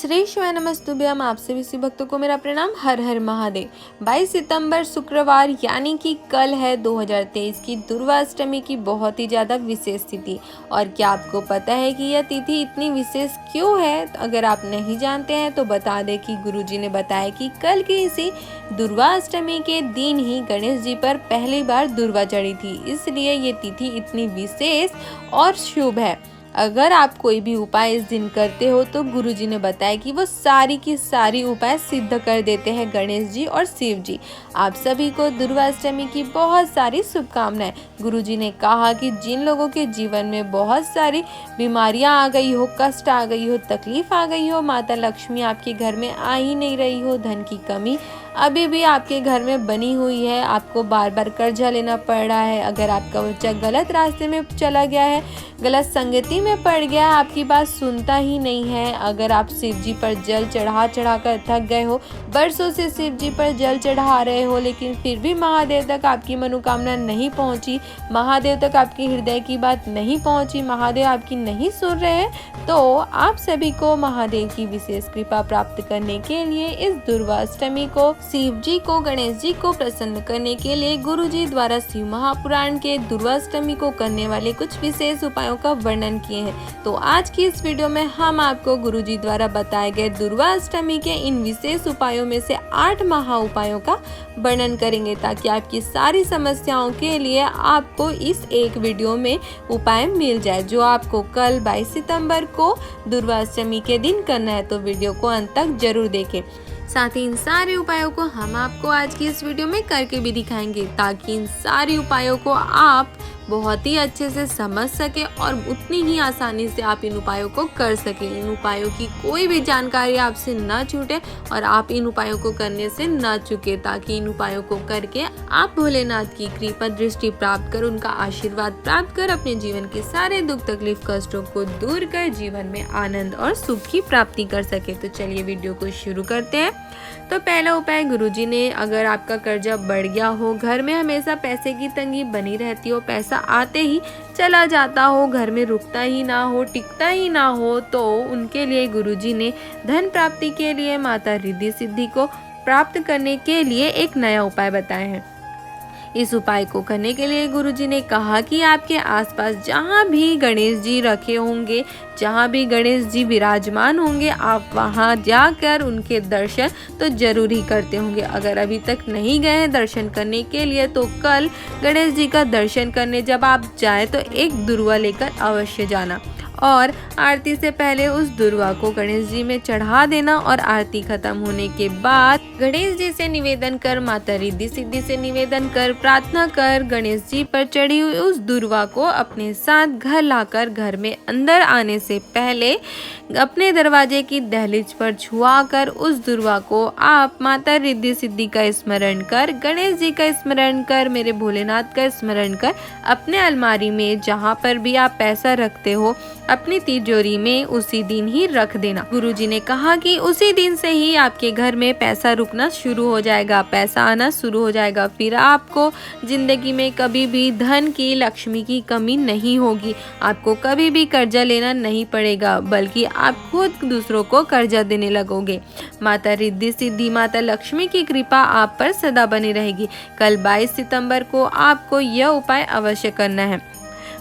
श्री शिवाय नमस्तुभ्यम। आप सभी शिव भक्तों को मेरा प्रणाम। हर हर महादेव। 22 सितंबर शुक्रवार यानी कि कल है 2023 की दुर्वाष्टमी की बहुत ही ज़्यादा विशेष तिथि। और क्या आपको पता है कि यह तिथि इतनी विशेष क्यों है? अगर आप नहीं जानते हैं तो बता दें कि गुरुजी ने बताया कि कल की इसी दुर्वाष्टमी के दिन ही गणेश जी पर पहली बार दुर्वा चढ़ी थी, इसलिए ये तिथि इतनी विशेष और शुभ है। अगर आप कोई भी उपाय इस दिन करते हो तो गुरुजी ने बताया कि वो सारी की सारी उपाय सिद्ध कर देते हैं गणेश जी और शिव जी। आप सभी को दुर्वाष्टमी की बहुत सारी शुभकामनाएं। गुरुजी ने कहा कि जिन लोगों के जीवन में बहुत सारी बीमारियां आ गई हो, कष्ट आ गई हो, तकलीफ आ गई हो, माता लक्ष्मी आपके घर में आ ही नहीं रही हो, धन की कमी अभी भी आपके घर में बनी हुई है, आपको बार बार कर्जा लेना पड़ रहा है, अगर आपका बच्चा गलत रास्ते में चला गया है, गलत संगति में पड़ गया है, आपकी बात सुनता ही नहीं है, अगर आप शिव जी पर जल चढ़ा कर थक गए हो, बरसों से शिव जी पर जल चढ़ा रहे हो लेकिन फिर भी महादेव तक आपकी मनोकामना नहीं पहुंची, महादेव तक आपके हृदय की बात नहीं पहुंची, महादेव आपकी नहीं सुन रहे हैं, तो आप सभी को महादेव की विशेष कृपा प्राप्त करने के लिए इस दुर्वाष्टमी को शिव जी को, गणेश जी को प्रसन्न करने के लिए गुरु जी द्वारा शिव महापुराण के दुर्वाष्टमी को करने वाले कुछ विशेष उपायों का वर्णन किए हैं। तो आज की इस वीडियो में हम आपको गुरु जी द्वारा बताए गए दुर्वाष्टमी के इन विशेष उपायों में से 8 महा उपायों का वर्णन करेंगे, ताकि आपकी सारी समस्याओं के लिए आपको इस एक वीडियो में उपाय मिल जाए, जो आपको कल 22 सितंबर को दुर्वाष्टमी के दिन करना है। तो वीडियो को अंत तक जरूर देखें। साथ ही इन सारे उपायों को हम आपको आज की इस वीडियो में करके भी दिखाएंगे, ताकि इन सारे उपायों को आप बहुत ही अच्छे से समझ सके और उतनी ही आसानी से आप इन उपायों को कर सके। इन उपायों की कोई भी जानकारी आपसे न छूटे और आप इन उपायों को करने से न चूके, ताकि इन उपायों को करके आप भोलेनाथ की कृपा दृष्टि प्राप्त कर, उनका आशीर्वाद प्राप्त कर अपने जीवन के सारे दुख तकलीफ कष्टों को दूर कर जीवन में आनंद और सुख की प्राप्ति कर सके। तो चलिए वीडियो को शुरू करते हैं। तो पहला उपाय गुरुजी ने, अगर आपका कर्जा बढ़ गया हो, घर में हमेशा पैसे की तंगी बनी रहती हो, पैसा आते ही चला जाता हो, घर में रुकता ही ना हो, टिकता ही ना हो, तो उनके लिए गुरुजी ने धन प्राप्ति के लिए माता रिद्धि सिद्धि को प्राप्त करने के लिए एक नया उपाय बताए हैं। इस उपाय को करने के लिए गुरुजी ने कहा कि आपके आसपास जहाँ भी गणेश जी रखे होंगे, जहाँ भी गणेश जी विराजमान होंगे, आप वहाँ जाकर उनके दर्शन तो जरूर ही करते होंगे। अगर अभी तक नहीं गए हैं दर्शन करने के लिए तो कल गणेश जी का दर्शन करने जब आप जाएं तो एक दुर्वा लेकर अवश्य जाना और आरती से पहले उस दुर्वा को गणेश जी में चढ़ा देना और आरती खत्म होने के बाद गणेश जी से निवेदन कर, माता रिद्धि सिद्धि से निवेदन कर, प्रार्थना कर, गणेश जी पर चढ़ी हुई उस दुर्वा को अपने साथ घर लाकर घर में अंदर आने से पहले अपने दरवाजे की दहलीज पर छुआ कर उस दुर्वा को आप माता रिद्धि सिद्धि का स्मरण कर, गणेश जी का स्मरण कर, मेरे भोलेनाथ का स्मरण कर, अपने अलमारी में जहाँ पर भी आप पैसा रखते हो अपनी तिजोरी में उसी दिन ही रख देना। गुरुजी ने कहा कि उसी दिन से ही आपके घर में पैसा रुकना शुरू हो जाएगा, पैसा आना शुरू हो जाएगा, फिर आपको जिंदगी में कभी भी धन की, लक्ष्मी की कमी नहीं होगी, आपको कभी भी कर्जा लेना नहीं पड़ेगा, बल्कि आप खुद दूसरों को कर्जा देने लगोगे। माता रिद्धि सिद्धि, माता लक्ष्मी की कृपा आप पर सदा बनी रहेगी। कल 22 सितंबर को आपको यह उपाय अवश्य करना है।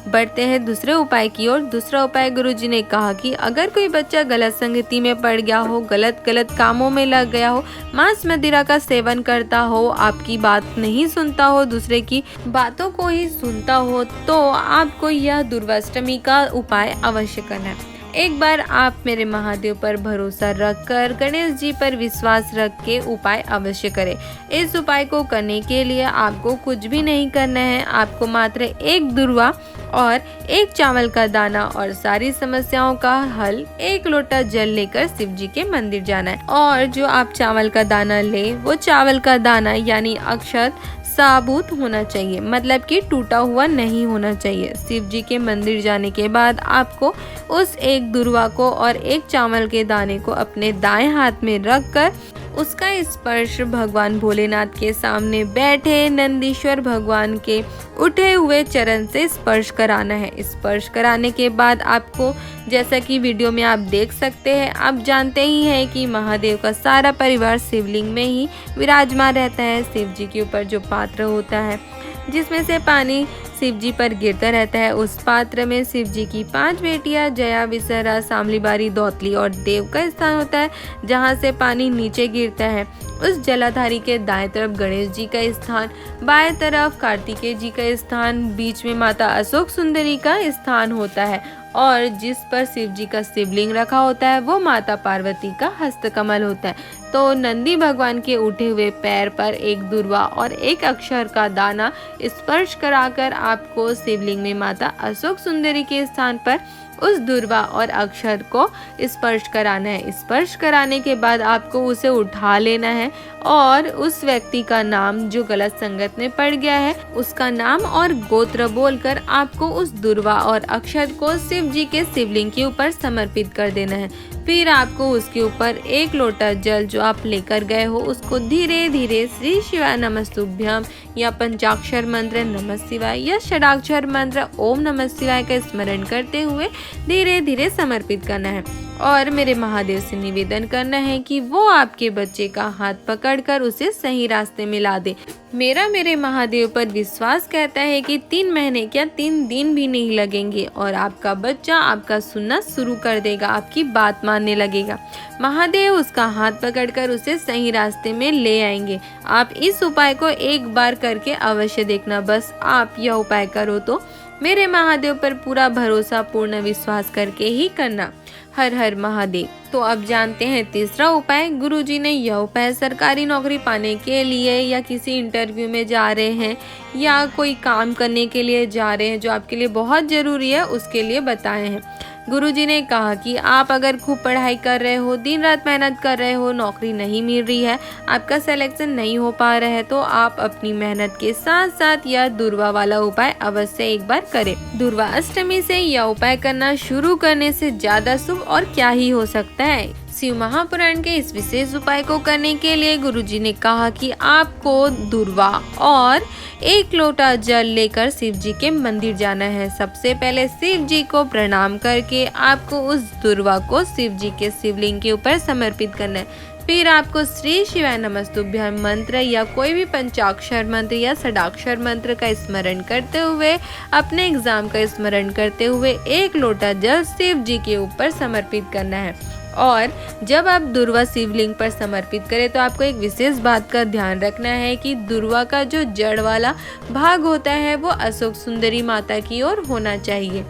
बढ़ते हैं दूसरे उपाय की ओर। दूसरा उपाय गुरुजी ने कहा कि अगर कोई बच्चा गलत संगति में पड़ गया हो, गलत कामों में लग गया हो, मांस मदिरा का सेवन करता हो, आपकी बात नहीं सुनता हो, दूसरे की बातों को ही सुनता हो, तो आपको यह दुर्वाष्टमी का उपाय अवश्य करना है। एक बार आप मेरे महादेव पर भरोसा रखकर, गणेश जी पर विश्वास रख के उपाय अवश्य करें। इस उपाय को करने के लिए आपको कुछ भी नहीं करना है, आपको मात्र एक दुर्वा और एक चावल का दाना और सारी समस्याओं का हल, एक लोटा जल लेकर शिव जी के मंदिर जाना है। और जो आप चावल का दाना ले, वो चावल का दाना यानी अक्षत साबुत होना चाहिए, मतलब कि टूटा हुआ नहीं होना चाहिए। शिव जी के मंदिर जाने के बाद आपको उस एक दुर्वा को और एक चावल के दाने को अपने दाएं हाथ में रखकर उसका स्पर्श भगवान भोलेनाथ के सामने बैठे नंदीश्वर भगवान के उठे हुए चरण से स्पर्श कराना है। स्पर्श कराने के बाद आपको, जैसा कि वीडियो में आप देख सकते हैं, आप जानते ही हैं कि महादेव का सारा परिवार शिवलिंग में ही विराजमान रहता है। शिव जी के ऊपर जो पात्र होता है जिसमें से पानी शिव जी पर गिरता रहता है, उस पात्र में शिव जी की 5 बेटियां जया, विसरा, सामलीबारी, दौतली और देव का स्थान होता है, जहां से पानी नीचे गिरता है। उस जलाधारी के दाएं तरफ गणेश जी का स्थान, बाएं तरफ कार्तिकेय जी का स्थान, बीच में माता अशोक सुंदरी का स्थान होता है और जिस पर शिव जी का शिवलिंग रखा होता है वो माता पार्वती का हस्तकमल होता है। तो नंदी भगवान के उठे हुए पैर पर एक दुर्वा और एक अक्षर का दाना स्पर्श कराकर आपको शिवलिंग में माता अशोक सुंदरी के स्थान पर उस दुर्वा और अक्षर को स्पर्श कराना है। स्पर्श कराने के बाद आपको उसे उठा लेना है और उस व्यक्ति का नाम जो गलत संगत में पड़ गया है उसका नाम और गोत्र बोलकर आपको उस दुर्वा और अक्षर को शिव जी के शिवलिंग के ऊपर समर्पित कर देना है। फिर आपको उसके ऊपर 1 लोटा जल जो आप लेकर गए हो उसको धीरे धीरे श्री शिवाय नमस्तुभ्यम या पंचाक्षर मंत्र नमः शिवाय या षडाक्षर मंत्र ओम नमः शिवाय का स्मरण करते हुए धीरे धीरे समर्पित करना है और मेरे महादेव से निवेदन करना है कि वो आपके बच्चे का हाथ पकड़कर उसे सही रास्ते में ला दे। मेरे महादेव पर विश्वास कहता है कि 3 महीने क्या 3 दिन भी नहीं लगेंगे और आपका बच्चा आपका सुनना शुरू कर देगा, आपकी बात मानने लगेगा। महादेव उसका हाथ पकड़कर उसे सही रास्ते में ले आएंगे। आप इस उपाय को एक बार करके अवश्य देखना। बस आप यह उपाय करो तो मेरे महादेव पर पूरा भरोसा, पूर्ण विश्वास करके ही करना। हर हर महादेव। तो अब जानते हैं तीसरा उपाय। गुरुजी ने यह उपाय सरकारी नौकरी पाने के लिए या किसी इंटरव्यू में जा रहे हैं या कोई काम करने के लिए जा रहे हैं जो आपके लिए बहुत ज़रूरी है उसके लिए बताए हैं। गुरुजी ने कहा कि आप अगर खूब पढ़ाई कर रहे हो, दिन रात मेहनत कर रहे हो, नौकरी नहीं मिल रही है, आपका सिलेक्शन नहीं हो पा रहा है, तो आप अपनी मेहनत के साथ साथ यह दुर्वा वाला उपाय अवश्य एक बार करें। दुर्वा अष्टमी से यह उपाय करना शुरू करने से ज्यादा शुभ और क्या ही हो सकता है। शिव महापुराण के इस विशेष उपाय को करने के लिए गुरुजी ने कहा कि आपको दुर्वा और 1 लोटा जल लेकर शिव जी के मंदिर जाना है। सबसे पहले शिव जी को प्रणाम करके आपको उस दुर्वा को शिव जी के शिवलिंग के ऊपर समर्पित करना है। फिर आपको श्री शिवाय नमस्तुभ्यम मंत्र या कोई भी पंचाक्षर मंत्र या षडाक्षर मंत्र का स्मरण करते हुए, अपने एग्जाम का स्मरण करते हुए 1 लोटा जल शिव जी के ऊपर समर्पित करना है। और जब आप दुर्वा शिवलिंग पर समर्पित करें तो आपको एक विशेष बात का ध्यान रखना है कि दुर्वा का जो जड़ वाला भाग होता है वो अशोक सुंदरी माता की ओर होना चाहिए।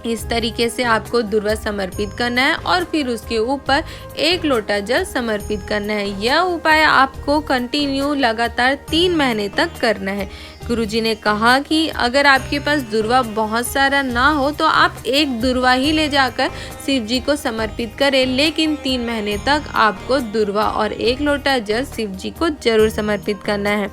इस तरीके से आपको दुर्वा समर्पित करना है और फिर उसके ऊपर 1 लोटा जल समर्पित करना है। यह उपाय आपको कंटिन्यू लगातार 3 महीने तक करना है। गुरुजी ने कहा कि अगर आपके पास दुर्वा बहुत सारा ना हो तो आप 1 दुर्वा ही ले जाकर शिव जी को समर्पित करें, लेकिन 3 महीने तक आपको दुर्वा और 1 लोटा जल शिव जी को जरूर समर्पित करना है।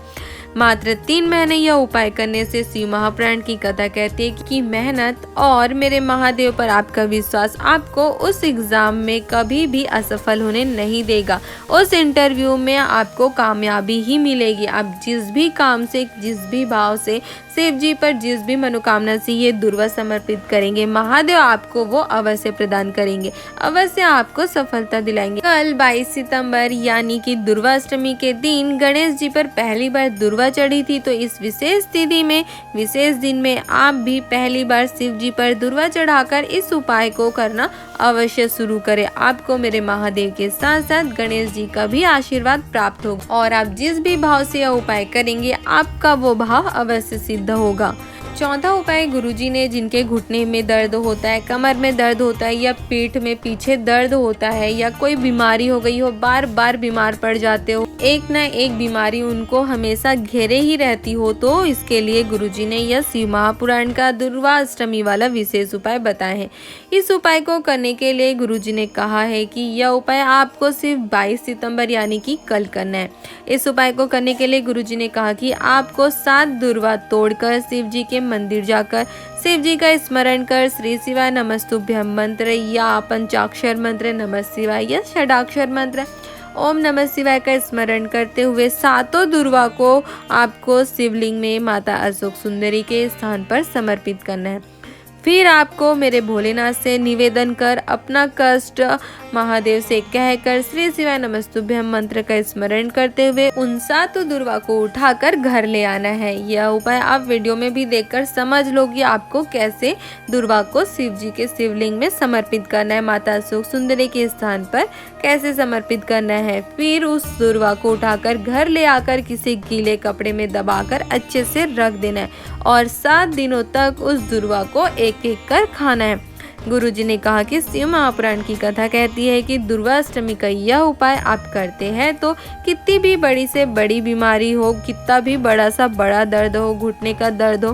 मात्र 3 महीने यह उपाय करने से शिव महापुराण की कथा कहती है कि मेहनत और मेरे महादेव पर आपका विश्वास आपको उस एग्जाम में कभी भी असफल होने नहीं देगा। उस इंटरव्यू में आपको कामयाबी ही मिलेगी। आप जिस भी काम से, जिस भी भाव से शिव जी पर जिस भी मनोकामना से ये दुर्वा समर्पित करेंगे, महादेव आपको वो अवश्य प्रदान करेंगे, अवश्य आपको सफलता दिलाएंगे। कल 22 सितंबर यानी कि दुर्वा अष्टमी के दिन गणेश जी पर पहली बार दुर्वा चढ़ी थी। तो इस विशेष तिथि में, विशेष दिन में आप भी पहली बार शिव जी पर दुर्वा चढ़ाकर इस उपाय को करना अवश्य शुरू करें। आपको मेरे महादेव के साथ साथ गणेश जी का भी आशीर्वाद प्राप्त होगा और आप जिस भी भाव से यह उपाय करेंगे आपका वो भाव अवश्य सिद्ध होगा। चौथा उपाय गुरुजी ने, जिनके घुटने में दर्द होता है, कमर में दर्द होता है या पीठ में पीछे दर्द होता है या कोई बीमारी हो गई हो, बार बार बीमार पड़ जाते हो, एक ना एक बीमारी उनको हमेशा घेरे ही रहती हो, तो इसके लिए गुरुजी ने यह शिव महापुराण का दुर्वा अष्टमी वाला विशेष उपाय बताए हैं। इस उपाय को करने के लिए गुरुजी ने कहा है कि यह उपाय आपको सिर्फ 22 सितंबर यानी कि कल करना है। इस उपाय को करने के लिए गुरुजी ने कहा कि आपको 7 दुर्वा तोड़कर शिव जी के मंदिर जाकर शिव जी का स्मरण कर श्री शिवाय नमस्तुभ्यम मंत्र या पंचाक्षर मंत्र नमः शिवाय या षडाक्षर मंत्र ओम नमः शिवाय का स्मरण करते हुए सातों दुर्वा को आपको शिवलिंग में माता अशोक सुंदरी के स्थान पर समर्पित करना है। फिर आपको मेरे भोलेनाथ से निवेदन कर अपना कष्ट महादेव से कहकर श्री शिवाय नमस्तुभ्यम मंत्र का स्मरण करते हुए उन सातों दुर्वा को उठाकर घर ले आना है। यह उपाय आप वीडियो में भी देखकर समझ लो कि आपको कैसे दुर्वा को शिव जी के शिवलिंग में समर्पित करना है, माता अशोक सुंदरी के स्थान पर कैसे समर्पित करना है। फिर उस दुर्वा को उठाकर घर ले आकर किसी गीले कपड़े में दबाकर अच्छे से रख देना है और 7 दिनों तक उस दुर्वा को एक एक कर खाना है। गुरुजी ने कहा कि शिव महापुराण की कथा कहती है कि दुर्वाष्टमी का यह उपाय आप करते हैं तो कितनी भी बड़ी से बड़ी बीमारी हो, कितना भी बड़ा सा बड़ा दर्द हो, घुटने का दर्द हो,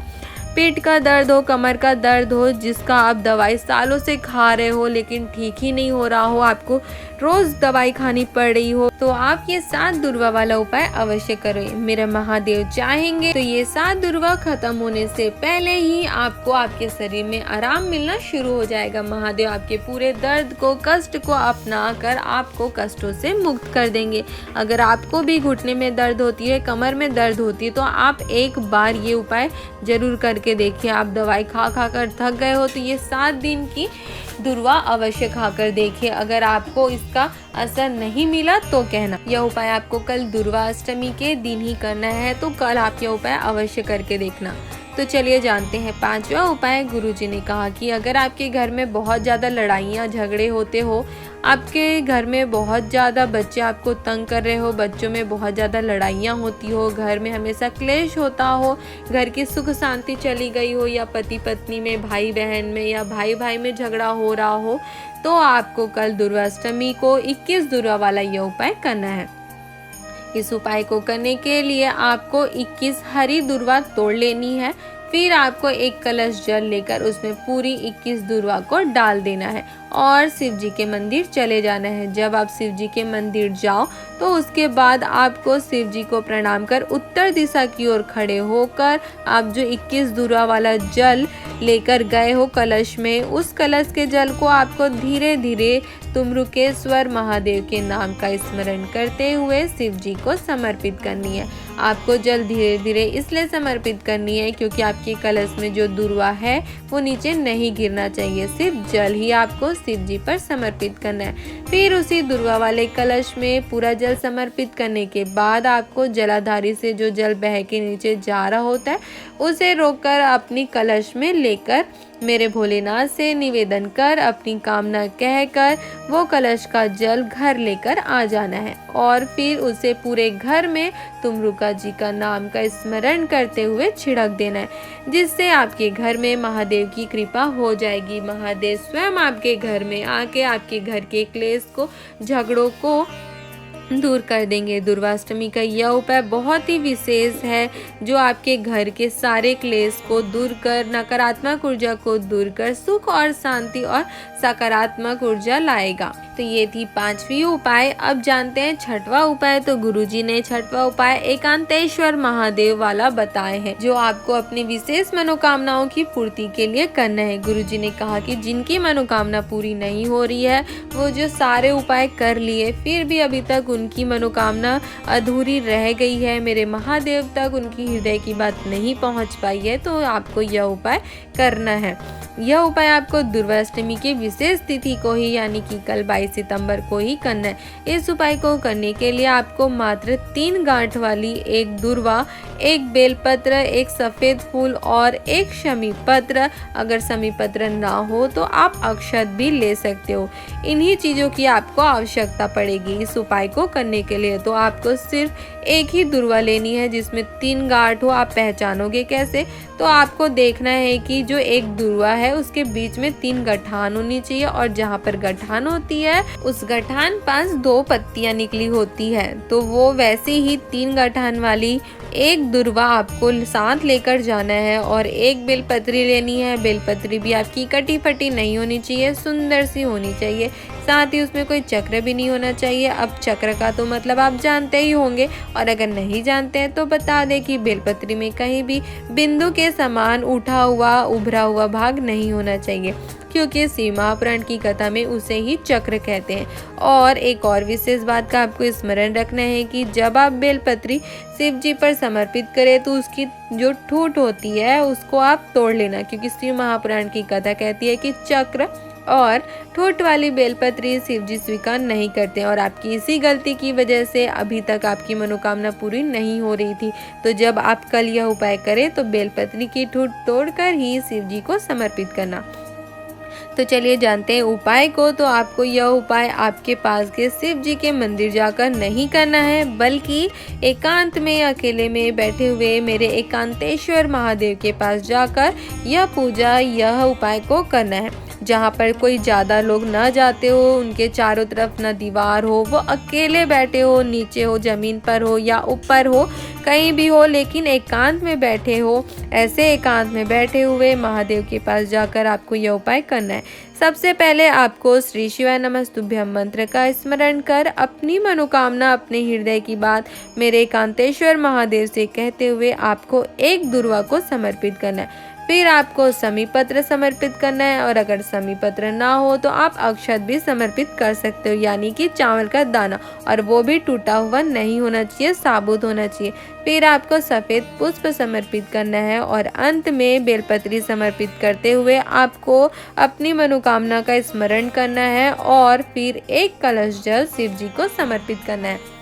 पेट का दर्द हो, कमर का दर्द हो, जिसका आप दवाई सालों से खा रहे हो लेकिन ठीक ही नहीं हो रहा हो, आपको रोज दवाई खानी पड़ रही हो, तो आप ये 7 दुर्वा वाला उपाय अवश्य करें। मेरे महादेव चाहेंगे तो ये 7 दुर्वा खत्म होने से पहले ही आपको आपके शरीर में आराम मिलना शुरू हो जाएगा। महादेव आपके पूरे दर्द को, कष्ट को अपना कर आपको कष्टों से मुक्त कर देंगे। अगर आपको भी घुटने में दर्द होती है, कमर में दर्द होती है, तो आप एक बार ये उपाय जरूर करके देखिए। आप दवाई खा खा कर थक गए हो तो ये 7 दिन की दुर्वा अवश्य खाकर देखिए। अगर आपको इसका असर नहीं मिला तो कहना। यह उपाय आपको कल दुर्वाष्टमी के दिन ही करना है, तो कल आप यह उपाय अवश्य करके देखना। तो चलिए जानते हैं 5वां उपाय। गुरुजी ने कहा कि अगर आपके घर में बहुत ज़्यादा लड़ाइयाँ झगड़े होते हो, आपके घर में बहुत ज़्यादा बच्चे आपको तंग कर रहे हो, बच्चों में बहुत ज़्यादा लड़ाइयाँ होती हो, घर में हमेशा क्लेश होता हो, घर की सुख शांति चली गई हो, या पति पत्नी में, भाई बहन में, या भाई भाई में झगड़ा हो रहा हो, तो आपको कल दुर्वाष्टमी को 21 दुर्वा वाला यह उपाय करना है। इस उपाय को करने के लिए आपको 21 हरी दुर्वा तोड़ लेनी है। फिर आपको एक कलश जल लेकर उसमें पूरी 21 दुर्वा को डाल देना है और शिव जी के मंदिर चले जाना है। जब आप शिव जी के मंदिर जाओ तो उसके बाद आपको शिव जी को प्रणाम कर उत्तर दिशा की ओर खड़े होकर आप जो 21 दुर्वा वाला जल लेकर गए हो कलश में, उस कलश के जल को आपको धीरे धीरे तुमरुकेश्वर महादेव के नाम का स्मरण करते हुए शिव जी को समर्पित करनी है। आपको जल धीरे धीरे इसलिए समर्पित करनी है क्योंकि आपके कलश में जो दुर्वा है वो नीचे नहीं गिरना चाहिए, सिर्फ जल ही आपको शिव जी पर समर्पित करना है। फिर उसी दुर्वा वाले कलश में पूरा जल समर्पित करने के बाद आपको जलाधारी से जो जल बह के नीचे जा रहा होता है उसे रोककर अपनी कलश में लेकर मेरे भोलेनाथ से निवेदन कर अपनी कामना कहकर वो कलश का जल घर लेकर आ जाना है और फिर उसे पूरे घर में तुमरुका जी का नाम का स्मरण करते हुए छिड़क देना है, जिससे आपके घर में महादेव की कृपा हो जाएगी। महादेव स्वयं आपके घर में आके आपके घर के क्लेश को, झगड़ों को दूर कर देंगे। दुर्वाष्टमी का यह उपाय बहुत ही विशेष है जो आपके घर के सारे क्लेश को दूर कर, नकारात्मक ऊर्जा को दूर कर सुख और शांति और सकारात्मक ऊर्जा लाएगा। तो ये थी 5वीं उपाय। अब जानते हैं 6वां उपाय। तो गुरुजी ने 6वां उपाय एकांतेश्वर महादेव वाला बताए हैं जो आपको अपनी विशेष मनोकामनाओं की पूर्ति के लिए करना है। गुरुजी ने कहा कि जिनकी मनोकामना पूरी नहीं हो रही है वो जो सारे उपाय कर लिए फिर भी अभी तक उनकी मनोकामना अधूरी रह गई है, मेरे महादेव तक उनकी हृदय की बात नहीं पहुंच पाई है, तो आपको यह उपाय करना है। यह उपाय आपको दुर्वाष्टमी की विशेष तिथि को ही यानी कि कल 22 सितंबर को ही करना है। इस उपाय को करने के लिए आपको मात्र 3 गांठ वाली एक दुर्वा, एक बेलपत्र, एक सफेद फूल और एक शमी पत्र, अगर शमी पत्र ना हो तो आप अक्षत भी ले सकते हो। इन्हीं चीजों की आपको आवश्यकता पड़ेगी इस उपाय को करने के लिए। तो आपको सिर्फ एक ही दुर्वा लेनी है जिसमें 3 गांठ हो। आप पहचानोगे कैसे? तो आपको देखना है कि जो एक दुर्वा है उसके बीच में 3 गठान होनी चाहिए और जहाँ पर गठान होती है उस गठान पास 2 पत्तियां निकली होती है, तो वो वैसे ही 3 गठान वाली एक दुर्वा आपको साथ लेकर जाना है और एक बेलपत्री लेनी है। बेलपत्री भी आपकी कटी फटी नहीं होनी चाहिए, सुंदर सी होनी चाहिए। साथ ही उसमें कोई चक्र भी नहीं होना चाहिए। अब चक्र का तो मतलब आप जानते ही होंगे, और अगर नहीं जानते हैं तो बता दें कि बेलपत्री में कहीं भी बिंदु के समान उठा हुआ उभरा हुआ भाग नहीं होना चाहिए, क्योंकि शिव महापुराण की कथा में उसे ही चक्र कहते हैं। और एक और विशेष बात का आपको स्मरण रखना है कि जब आप बेलपत्री शिव जी पर समर्पित करें तो उसकी जो ठूठ होती है उसको आप तोड़ लेना, क्योंकि शिव महापुराण की कथा कहती है कि चक्र और ठोट वाली बेलपत्री शिव जी स्वीकार नहीं करते, और आपकी इसी गलती की वजह से अभी तक आपकी मनोकामना पूरी नहीं हो रही थी। तो जब आप कल यह उपाय करें तो बेलपत्री की ठूट तोड़कर ही शिव जी को समर्पित करना। तो चलिए जानते हैं उपाय को। तो आपको यह उपाय आपके पास के शिव जी के मंदिर जाकर नहीं करना है, बल्कि एकांत में अकेले में बैठे हुए मेरे एकांतेश्वर महादेव के पास जाकर यह उपाय को करना है। जहाँ पर कोई ज़्यादा लोग न जाते हो, उनके चारों तरफ न दीवार हो, वो अकेले बैठे हो, नीचे हो, ज़मीन पर हो या ऊपर हो, कहीं भी हो, लेकिन एकांत में बैठे हो। ऐसे एकांत में बैठे हुए महादेव के पास जाकर आपको यह उपाय करना है। सबसे पहले आपको श्री शिवाय नमस्तुभ्यम मंत्र का स्मरण कर अपनी मनोकामना, अपने हृदय की बात मेरे एकांतेश्वर महादेव से कहते हुए आपको एक दुर्वा को समर्पित करना है। फिर आपको समी पत्र समर्पित करना है, और अगर समी पत्र ना हो तो आप अक्षत भी समर्पित कर सकते हो, यानी कि चावल का दाना, और वो भी टूटा हुआ नहीं होना चाहिए, साबुत होना चाहिए। फिर आपको सफ़ेद पुष्प समर्पित करना है, और अंत में बेलपत्री समर्पित करते हुए आपको अपनी मनोकामना का स्मरण करना है, और फिर एक कलश जल शिव जी को समर्पित करना है।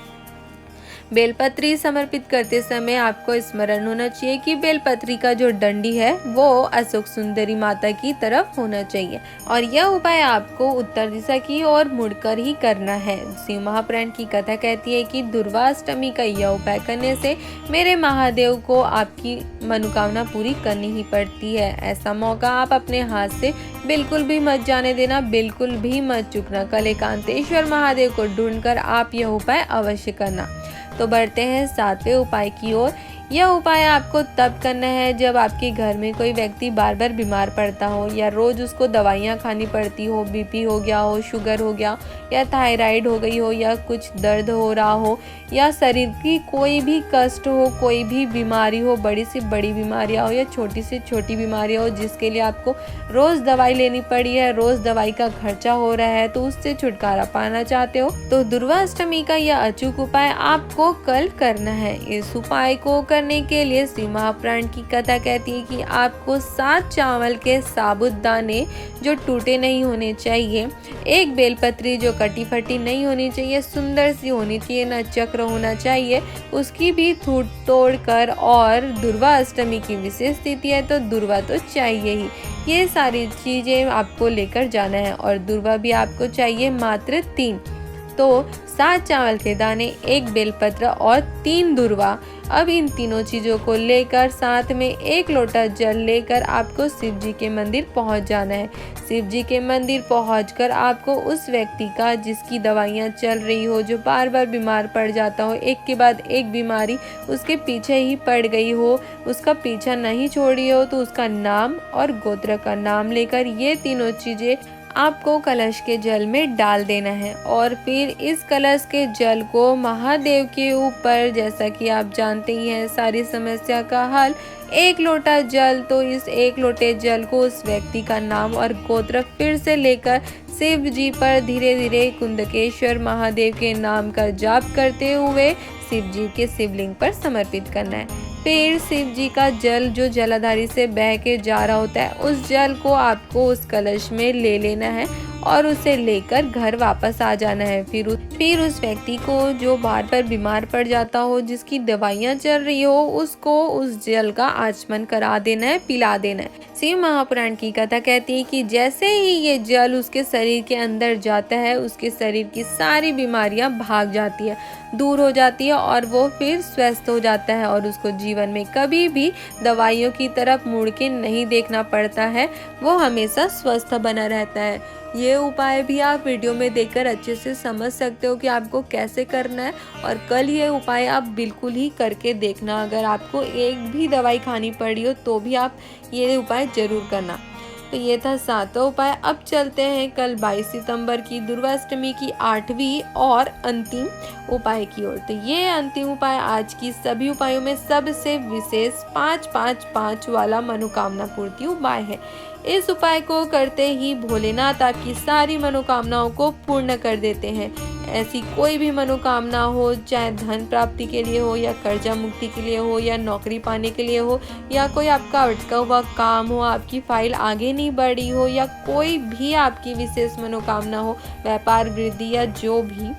बेलपत्री समर्पित करते समय आपको स्मरण होना चाहिए कि बेलपत्री का जो डंडी है वो अशोक सुंदरी माता की तरफ होना चाहिए, और यह उपाय आपको उत्तर दिशा की ओर मुड़कर ही करना है। शिव महापुराण की कथा कहती है कि दुर्वाष्टमी का यह उपाय करने से मेरे महादेव को आपकी मनोकामना पूरी करनी ही पड़ती है। ऐसा मौका आप अपने हाथ से बिल्कुल भी मत जाने देना, बिल्कुल भी मत चूकना। कल एकांतेश्वर महादेव को ढूंढकर आप यह उपाय अवश्य करना। तो बढ़ते हैं 7वें उपाय की ओर। यह उपाय आपको तब करना है जब आपके घर में कोई व्यक्ति बार बार बीमार पड़ता हो, या रोज उसको दवाइयाँ खानी पड़ती हो, बीपी हो गया हो, शुगर हो गया, या थायराइड हो गई हो, या कुछ दर्द हो रहा हो, या शरीर की कोई भी कष्ट हो, कोई भी बीमारी हो, बड़ी से बड़ी बीमारियाँ हो या छोटी से छोटी बीमारियाँ हो, जिसके लिए आपको रोज दवाई लेनी पड़ी है, रोज दवाई का खर्चा हो रहा है, तो उससे छुटकारा पाना चाहते हो तो दुर्वाष्टमी का यह अचूक उपाय आपको कल करना है। इस उपाय को करने के लिए शिव महापुराण की कथा कहती है कि आपको 7 चावल के साबुत दाने जो टूटे नहीं होने चाहिए, एक बेलपत्री जो कटी फटी नहीं होनी चाहिए, सुंदर सी होनी चाहिए, न चक्र होना चाहिए, उसकी भी ठूट तोड़ कर, और दुर्वा अष्टमी की विशेष तिथि है तो दुर्वा तो चाहिए ही, ये सारी चीजें आपको लेकर जाना है। और दुर्वा भी आपको चाहिए मात्र 3। तो 7 चावल के दाने, एक बेलपत्र और 3 दुर्वा। अब इन तीनों चीज़ों को लेकर साथ में 1 लोटा जल लेकर आपको शिव जी के मंदिर पहुंच जाना है। शिव जी के मंदिर पहुंचकर आपको उस व्यक्ति का जिसकी दवाइयां चल रही हो, जो बार बार बीमार पड़ जाता हो, एक के बाद एक बीमारी उसके पीछे ही पड़ गई हो, उसका पीछा नहीं छोड़ी हो, तो उसका नाम और गोत्र का नाम लेकर ये तीनों चीज़ें आपको कलश के जल में डाल देना है। और फिर इस कलश के जल को महादेव के ऊपर, जैसा कि आप जानते ही हैं सारी समस्या का हल, 1 लोटा जल, तो इस 1 लोटे जल को उस व्यक्ति का नाम और गोत्र फिर से लेकर शिव जी पर धीरे धीरे कुंदकेश्वर महादेव के नाम का जाप करते हुए शिव जी के शिवलिंग पर समर्पित करना है। फिर शिव जी का जल जो जलाधारी से बह के जा रहा होता है, उस जल को आपको उस कलश में ले लेना है और उसे लेकर घर वापस आ जाना है। फिर उस व्यक्ति को जो बार बार बीमार पड़ जाता हो, जिसकी दवाइयाँ चल रही हो, उसको उस जल का आचमन करा देना है, पिला देना है। शिव महापुराण की कथा कहती है कि जैसे ही ये जल उसके शरीर के अंदर जाता है, उसके शरीर की सारी बीमारियां भाग जाती है, दूर हो जाती है, और वो फिर स्वस्थ हो जाता है, और उसको जीवन में कभी भी दवाइयों की तरफ मुड़ के नहीं देखना पड़ता है, वो हमेशा स्वस्थ बना रहता है। ये उपाय भी आप वीडियो में देखकर अच्छे से समझ सकते हो कि आपको कैसे करना है, और कल ये उपाय आप बिल्कुल ही करके देखना। अगर आपको एक भी दवाई खानी पड़ी हो तो भी आप ये उपाय जरूर करना। तो ये था 7वां उपाय। अब चलते हैं कल 22 सितंबर की दुर्गाष्टमी की 8वीं और अंतिम उपाय की ओर। तो ये अंतिम उपाय आज की सभी उपायों में सबसे विशेष 5-5-5 वाला मनोकामना पूर्ति उपाय है। इस उपाय को करते ही भोलेनाथ आपकी सारी मनोकामनाओं को पूर्ण कर देते हैं। ऐसी कोई भी मनोकामना हो, चाहे धन प्राप्ति के लिए हो या कर्जा मुक्ति के लिए हो या नौकरी पाने के लिए हो या कोई आपका अटका हुआ काम हो, आपकी फाइल आगे नहीं बढ़ी हो या कोई भी आपकी विशेष मनोकामना हो, व्यापार वृद्धि या जो भी,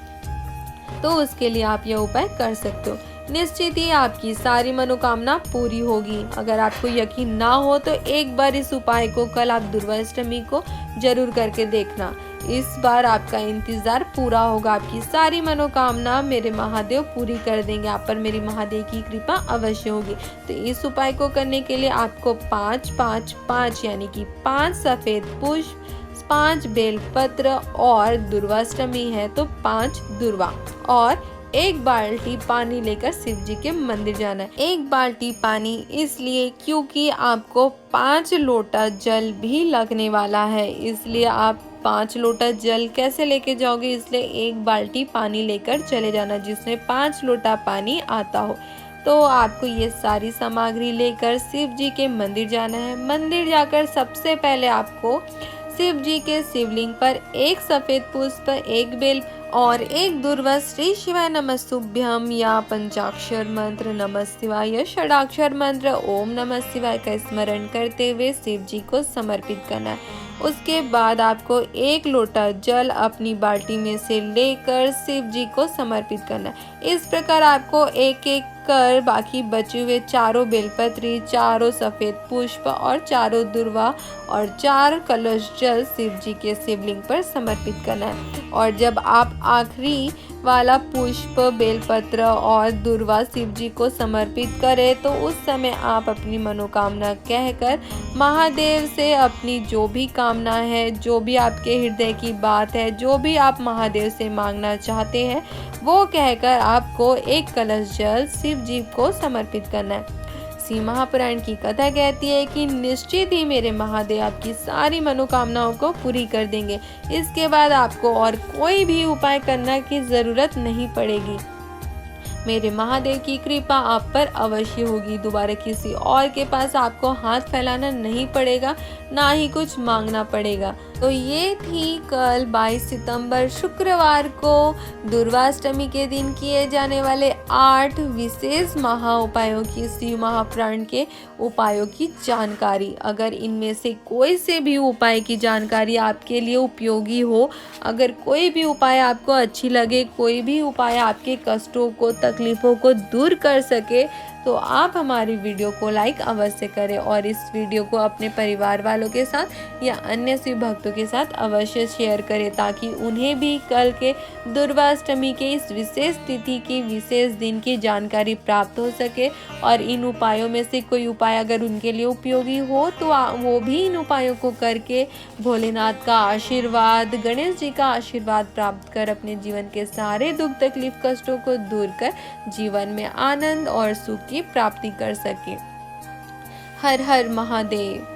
तो उसके लिए आप यह उपाय कर सकते हो। निश्चित ही आपकी सारी मनोकामना पूरी होगी। अगर आपको यकीन ना हो तो एक बार इस उपाय को कल आप दुर्गाष्टमी को जरूर करके देखना। इस बार आपका इंतजार पूरा होगा। आपकी सारी मनोकामना मेरे महादेव पूरी कर देंगे। आप पर मेरी महादेव की कृपा अवश्य होगी। तो इस उपाय को करने के लिए आपको 5-5-5 यानी कि 5 सफेद पुष्प, 5 बेलपत्र और दुर्गाष्टमी है तो 5 दुर्वा और 1 बाल्टी पानी लेकर शिव जी के मंदिर जाना है। 1 बाल्टी पानी इसलिए क्योंकि आपको 5 लोटा जल भी लगने वाला है, इसलिए आप 5 लोटा जल कैसे लेके जाओगे, इसलिए 1 बाल्टी पानी लेकर चले जाना जिसमें 5 लोटा पानी आता हो। तो आपको ये सारी सामग्री लेकर शिव जी के मंदिर जाना है। मंदिर जाकर सबसे पहले आपको शिव जी के शिवलिंग पर 1 सफेद पुष्प, 1 बेल और 1 दुर्वा श्री शिवाय नमस्तुभ्यम या पंचाक्षर मंत्र नमः शिवाय या षडाक्षर मंत्र ओम नमः शिवाय का स्मरण करते हुए शिव जी को समर्पित करना है। उसके बाद आपको 1 लोटा जल अपनी बाल्टी में से लेकर शिव जी को समर्पित करना है। इस प्रकार आपको एक एक कर बाकी बचे हुए 4 बेलपत्री, 4 सफेद पुष्प और 4 दुर्वा और 4 कलश जल शिव जी के शिवलिंग पर समर्पित करना है। और जब आप आखिरी वाला पुष्प, बेलपत्र और दुर्वा शिव जी को समर्पित करें तो उस समय आप अपनी मनोकामना कहकर महादेव से अपनी जो भी कामना है, जो भी आपके हृदय की बात है, जो भी आप महादेव से मांगना चाहते हैं, वो कहकर आपको 1 कलश जल शिव जी को समर्पित करना है। श्री महापुराण की कथा कहती है कि निश्चित ही मेरे महादेव आपकी सारी मनोकामनाओं को पूरी कर देंगे। इसके बाद आपको और कोई भी उपाय करने की जरूरत नहीं पड़ेगी। मेरे महादेव की कृपा आप पर अवश्य होगी। दोबारा किसी और के पास आपको हाथ फैलाना नहीं पड़ेगा, ना ही कुछ मांगना पड़ेगा। तो ये थी कल 22 सितंबर शुक्रवार को दुर्गाष्टमी के दिन किए जाने वाले 8 विशेष महा उपायों की, शिव महापुराण के उपायों की जानकारी। अगर इनमें से कोई से भी उपाय की जानकारी आपके लिए उपयोगी हो, अगर कोई भी उपाय आपको अच्छी लगे, कोई भी उपाय आपके कष्टों को, तकलीफों को दूर कर सके, तो आप हमारी वीडियो को लाइक अवश्य करें और इस वीडियो को अपने परिवार वालों के साथ या अन्य शिव भक्तों के साथ अवश्य शेयर करें ताकि उन्हें भी कल के दुर्गाष्टमी के इस विशेष तिथि की, विशेष दिन की जानकारी प्राप्त हो सके। और इन उपायों में से कोई उपाय अगर उनके लिए उपयोगी हो तो वो भी इन उपायों को करके भोलेनाथ का आशीर्वाद, गणेश जी का आशीर्वाद प्राप्त कर अपने जीवन के सारे दुख तकलीफ कष्टों को दूर कर जीवन में आनंद और सुख की प्राप्ति कर सके। हर हर महादेव।